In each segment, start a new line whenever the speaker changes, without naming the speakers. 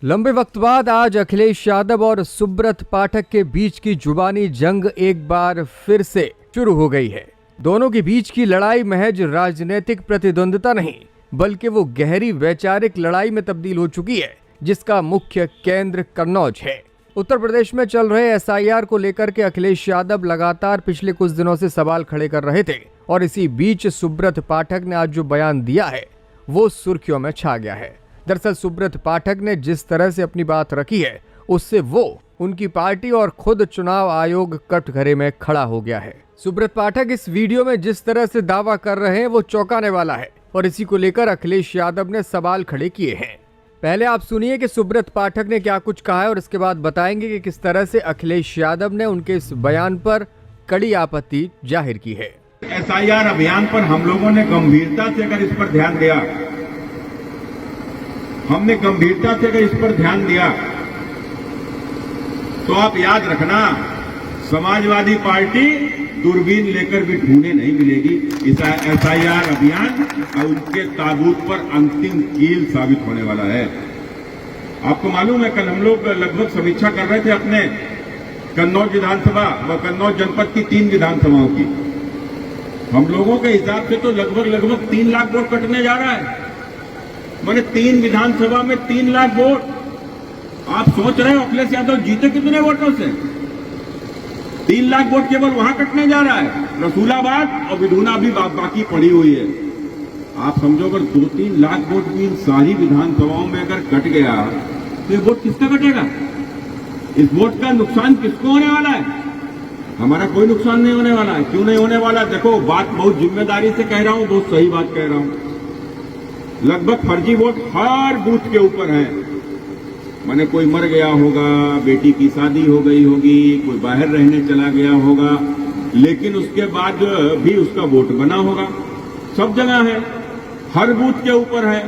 लंबे वक्त बाद आज अखिलेश यादव और सुब्रत पाठक के बीच की जुबानी जंग एक बार फिर से शुरू हो गई है। दोनों के बीच की लड़ाई महज राजनीतिक प्रतिद्वंद्विता नहीं, बल्कि वो गहरी वैचारिक लड़ाई में तब्दील हो चुकी है, जिसका मुख्य केंद्र कन्नौज है। उत्तर प्रदेश में चल रहे SIR को लेकर के अखिलेश यादव लगातार पिछले कुछ दिनों से सवाल खड़े कर रहे थे और इसी बीच सुब्रत पाठक ने आज जो बयान दिया है वो सुर्खियों में छा गया है। दरअसल सुब्रत पाठक ने जिस तरह से अपनी बात रखी है उससे वो, उनकी पार्टी और खुद चुनाव आयोग कटघरे में खड़ा हो गया है। सुब्रत पाठक इस वीडियो में जिस तरह से दावा कर रहे हैं वो चौंकाने वाला है और इसी को लेकर अखिलेश यादव ने सवाल खड़े किए हैं। पहले आप सुनिए कि सुब्रत पाठक ने क्या कुछ कहा है और इसके बाद बताएंगे कि किस तरह से अखिलेश यादव ने उनके इस बयान पर कड़ी आपत्ति जाहिर की है।
SIR अभियान पर हम लोगों ने गंभीरता से अगर इस पर ध्यान दिया, हमने गंभीरता से अगर इस पर ध्यान दिया तो आप याद रखना, समाजवादी पार्टी दूरबीन लेकर भी ढूंढे नहीं मिलेगी। इस SIR अभियान और उनके ताबूत पर अंतिम कील साबित होने वाला है। आपको मालूम है, कल हम लोग लगभग समीक्षा कर रहे थे अपने कन्नौज विधानसभा व कन्नौज जनपद की 3 विधानसभाओं की। हम लोगों के हिसाब से तो लगभग 3 लाख वोट कटने जा रहा है। मैंने 3 विधानसभा में 3 लाख वोट। आप सोच रहे हो अखिलेश यादव जीते कितने वोटों से? 3 लाख वोट केवल वहां कटने जा रहा है। रसूलाबाद और विधुना भी बाकी पड़ी हुई है। आप समझो, अगर 2-3 लाख वोट भी इन सारी विधानसभाओं में अगर कट गया तो ये वोट किसका कटेगा? इस वोट का नुकसान किसको होने वाला है? हमारा कोई नुकसान नहीं होने वाला है। क्यों नहीं होने वाला? देखो, बात बहुत जिम्मेदारी से कह रहा हूं, बहुत सही बात कह रहा हूं। लगभग फर्जी वोट हर बूथ के ऊपर है। माने कोई मर गया होगा, बेटी की शादी हो गई होगी, कोई बाहर रहने चला गया होगा, लेकिन उसके बाद भी उसका वोट बना होगा। सब जगह है, हर बूथ के ऊपर है।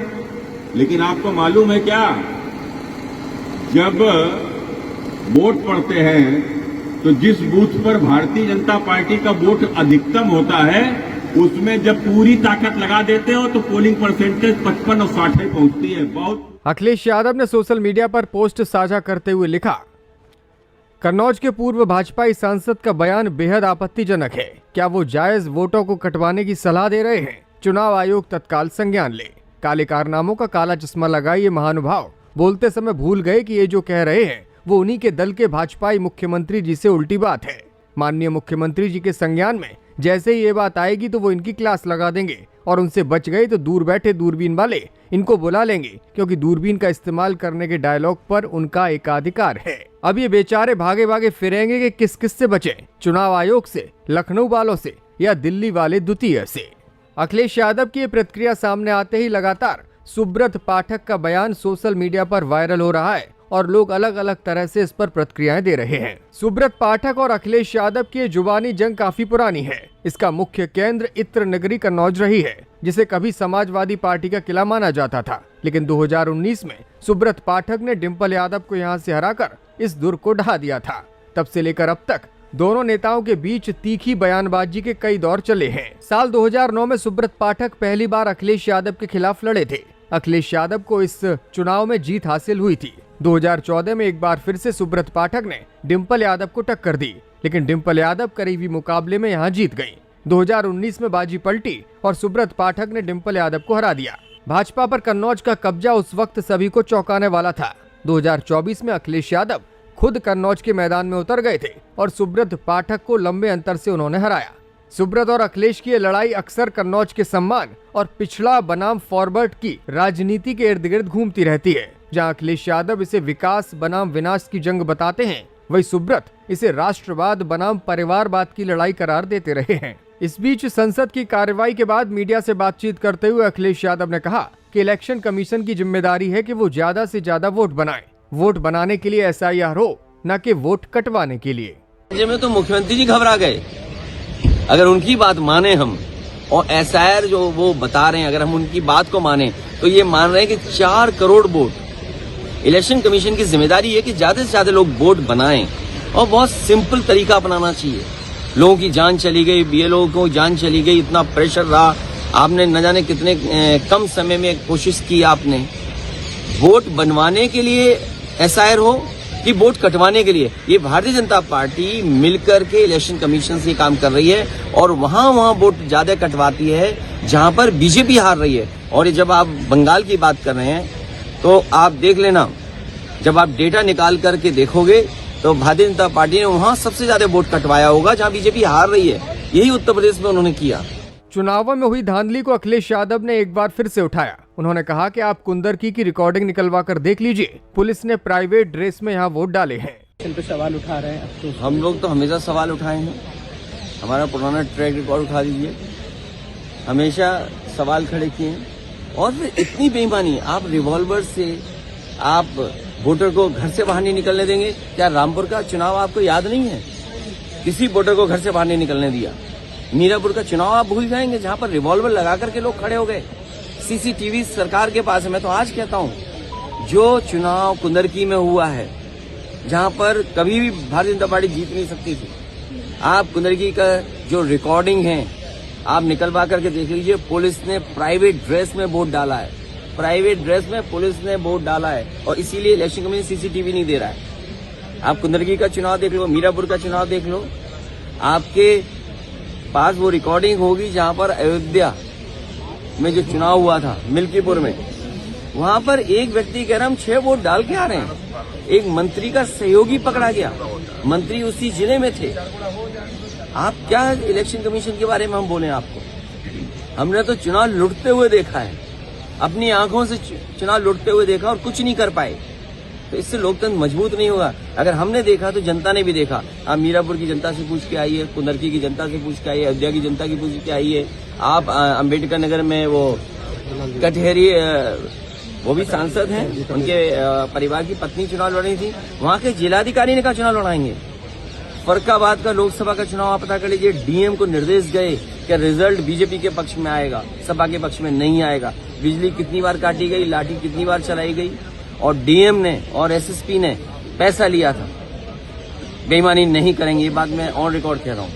लेकिन आपको मालूम है क्या, जब वोट पड़ते हैं तो जिस बूथ पर भारतीय जनता पार्टी का वोट अधिकतम होता है उसमें जब पूरी ताकत लगा देते हो तो पोलिंग परसेंटेज 55 और 60 पहुंचती है। बहुत।
अखिलेश यादव ने सोशल मीडिया पर पोस्ट साझा करते हुए लिखा, कन्नौज के पूर्व भाजपाई सांसद का बयान बेहद आपत्तिजनक है। क्या वो जायज वोटों को कटवाने की सलाह दे रहे हैं? चुनाव आयोग तत्काल संज्ञान ले। काले कारनामों का काला चश्मा लगाए ये महानुभाव बोलते समय भूल गए कि ये जो कह रहे हैं वो उन्हीं के दल के भाजपाई मुख्यमंत्री जी से उल्टी बात है। माननीय मुख्यमंत्री जी के संज्ञान में जैसे ही ये बात आएगी तो वो इनकी क्लास लगा देंगे और उनसे बच गए तो दूर बैठे दूरबीन वाले इनको बुला लेंगे, क्योंकि दूरबीन का इस्तेमाल करने के डायलॉग पर उनका एकाधिकार है। अब ये बेचारे भागे भागे फिरेंगे कि किस किस से बचे, चुनाव आयोग से, लखनऊ वालों से या दिल्ली वाले द्वितीय से। अखिलेश यादव की प्रतिक्रिया सामने आते ही लगातार सुब्रत पाठक का बयान सोशल मीडिया पर वायरल हो रहा है और लोग अलग अलग तरह से इस पर प्रतिक्रियाएं दे रहे हैं। सुब्रत पाठक और अखिलेश यादव की जुबानी जंग काफी पुरानी है। इसका मुख्य केंद्र इत्र नगरी कन्नौज रही है, जिसे कभी समाजवादी पार्टी का किला माना जाता था, लेकिन 2019 में सुब्रत पाठक ने डिंपल यादव को यहां से हराकर इस दुर्ग को ढहा दिया था। तब से लेकर अब तक दोनों नेताओं के बीच तीखी बयानबाजी के कई दौर चले हैं। साल 2009 में सुब्रत पाठक पहली बार अखिलेश यादव के खिलाफ लड़े थे। अखिलेश यादव को इस चुनाव में जीत हासिल हुई थी। 2014 में एक बार फिर से सुब्रत पाठक ने डिंपल यादव को टक्कर दी, लेकिन डिंपल यादव करीबी मुकाबले में यहां जीत गई। 2019 में बाजी पलटी और सुब्रत पाठक ने डिंपल यादव को हरा दिया। भाजपा पर कन्नौज का कब्जा उस वक्त सभी को चौंकाने वाला था। 2024 में अखिलेश यादव खुद कन्नौज के मैदान में उतर गए थे और सुब्रत पाठक को लंबे अंतर से उन्होंने हराया। सुब्रत और अखिलेश की लड़ाई अक्सर कन्नौज के सम्मान और पिछड़ा बनाम फॉरवर्ड की राजनीति के इर्द गिर्द घूमती रहती है। जहां अखिलेश यादव इसे विकास बनाम विनाश की जंग बताते हैं, वही सुब्रत इसे राष्ट्रवाद बनाम परिवारवाद की लड़ाई करार देते रहे हैं। इस बीच संसद की कार्रवाई के बाद मीडिया से बातचीत करते हुए अखिलेश यादव ने कहा कि इलेक्शन कमीशन की जिम्मेदारी है कि वो ज्यादा से ज्यादा वोट बनाए। वोट बनाने के लिए SIR हो, न कि वोट कटवाने के लिए।
राज्य में तो मुख्यमंत्री जी घबरा गए। अगर उनकी बात माने हम और SIR जो वो बता रहे हैं, अगर हम उनकी बात को माने तो ये मान रहे हैं कि 4 करोड़ वोट। इलेक्शन कमीशन की जिम्मेदारी है कि ज्यादा से ज्यादा लोग वोट बनाएं और बहुत सिंपल तरीका अपनाना चाहिए। लोगों की जान चली गई, BLO को जान चली गई, इतना प्रेशर रहा, आपने न जाने कितने कम समय में कोशिश की आपने, वोट बनवाने के लिए एसआईआर हो कि वोट कटवाने के लिए, ये भारतीय जनता पार्टी मिलकर के इलेक्शन कमीशन से काम कर रही है और वहां वोट ज्यादा कटवाती है जहां पर बीजेपी हार रही है। और ये जब आप बंगाल की बात कर रहे हैं तो आप देख लेना, जब आप डेटा निकाल करके देखोगे तो भारतीय जनता पार्टी ने वहां सबसे ज्यादा वोट कटवाया होगा जहां बीजेपी हार रही है। यही उत्तर प्रदेश में उन्होंने किया।
चुनावों में हुई धांधली को अखिलेश यादव ने एक बार फिर से उठाया। उन्होंने कहा कि आप कुंदरकी की रिकॉर्डिंग निकलवा कर देख लीजिए, पुलिस ने प्राइवेट ड्रेस में यहाँ वोट डाले हैं।
इन पे सवाल उठा रहे हैं। तो
हम लोग तो हमेशा सवाल उठाए हैं, हमारा पुराना ट्रैक रिकॉर्ड उठा दीजिए, हमेशा सवाल खड़े किए हैं। और फिर इतनी बेईमानी, आप रिवॉल्वर से आप वोटर को घर से बाहर नहीं निकलने देंगे? क्या रामपुर का चुनाव आपको याद नहीं है? किसी वोटर को घर से बाहर नहीं निकलने दिया। मीरापुर का चुनाव आप भूल जाएंगे जहां पर रिवॉल्वर लगा करके लोग खड़े हो गए। सीसीटीवी सरकार के पास है। मैं तो आज कहता हूं, जो चुनाव कुंदरकी में हुआ है जहां पर कभी भी भारतीय जनता पार्टी जीत नहीं सकती थी, आप कुंदरकी का जो रिकॉर्डिंग है आप निकलवा करके देख लीजिए। पुलिस ने प्राइवेट ड्रेस में वोट डाला है, प्राइवेट ड्रेस में पुलिस ने वोट डाला है और इसीलिए इलेक्शन कमीशन सीसीटीवी नहीं दे रहा है। आप कुंदरकी का चुनाव देख लो, मीरापुर का चुनाव देख लो, आपके पास वो रिकॉर्डिंग होगी जहां पर अयोध्या में जो चुनाव हुआ था मिल्कीपुर में, वहां पर एक व्यक्ति कह रहा हम 6 वोट डाल के आ रहे हैं, एक मंत्री का सहयोगी पकड़ा गया, मंत्री उसी जिले में थे। आप क्या इलेक्शन कमीशन के बारे में हम बोले आपको? हमने तो चुनाव लुटते हुए देखा है, अपनी आंखों से चुनाव लुटते हुए देखा और कुछ नहीं कर पाए। तो इससे लोकतंत्र मजबूत नहीं होगा। अगर हमने देखा तो जनता ने भी देखा। आप मीरापुर की जनता से पूछ के आइए, कुंदरकी की जनता से पूछ के आइए, अयोध्या की जनता की पूछ के आइए। आप अंबेडकर नगर में वो कटहरी, वो भी सांसद हैं, उनके परिवार की पत्नी चुनाव लड़ रही थी, वहां के जिलाधिकारी ने कहा चुनाव लड़ाएंगे। फर्रुखाबाद का लोकसभा का चुनाव आप पता कर लीजिए, डीएम को निर्देश गए कि रिजल्ट बीजेपी के पक्ष में आएगा, सपा के पक्ष में नहीं आएगा। बिजली कितनी बार काटी गई, लाठी कितनी बार चलाई गई और डीएम ने और एसएसपी ने पैसा लिया था। बेईमानी नहीं करेंगे, ये बात मैं ऑन रिकॉर्ड कह रहा हूँ।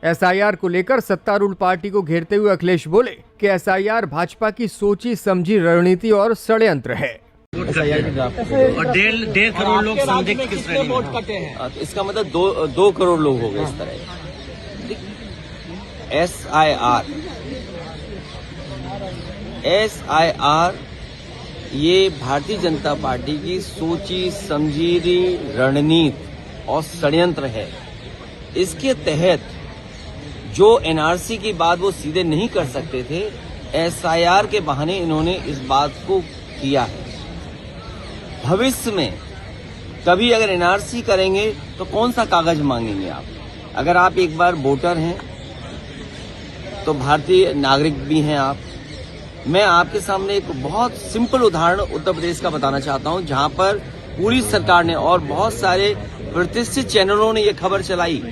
एसआईआर को लेकर सत्तारूढ़ पार्टी को घेरते हुए अखिलेश बोले कि एसआईआर भाजपा की सोची समझी रणनीति और षड्यंत्र है।
और 1.5 करोड़ लोग संदिग्ध की श्रेणी में हैं।
तो इसका मतलब 2 करोड़ लोग हो गए इस तरह। एसआईआर ये भारतीय जनता पार्टी की सोची समझी रणनीति और षड्यंत्र है। इसके तहत जो एनआरसी की बात वो सीधे नहीं कर सकते थे, एसआईआर के बहाने इन्होंने इस बात को किया है। भविष्य में कभी अगर एनआरसी करेंगे तो कौन सा कागज मांगेंगे आप? अगर आप एक बार वोटर हैं तो भारतीय नागरिक भी हैं आप। मैं आपके सामने एक बहुत सिंपल उदाहरण उत्तर प्रदेश का बताना चाहता हूं, जहां पर पूरी सरकार ने और बहुत सारे प्रतिष्ठित चैनलों ने यह खबर चलाई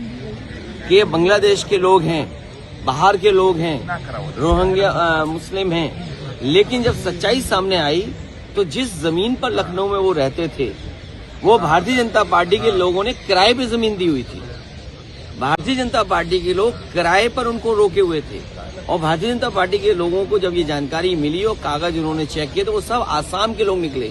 कि ये बांग्लादेश के लोग हैं, बाहर के लोग हैं, रोहिंग्या मुस्लिम हैं। लेकिन जब सच्चाई सामने आई तो जिस जमीन पर लखनऊ में वो रहते थे वो भारतीय जनता पार्टी के लोगों ने किराए पे जमीन दी हुई थी। भारतीय जनता पार्टी के लोग किराए पर उनको रोके हुए थे और भारतीय जनता पार्टी के लोगों को जब ये जानकारी मिली और कागज उन्होंने चेक किए तो वो सब आसाम के लोग निकले।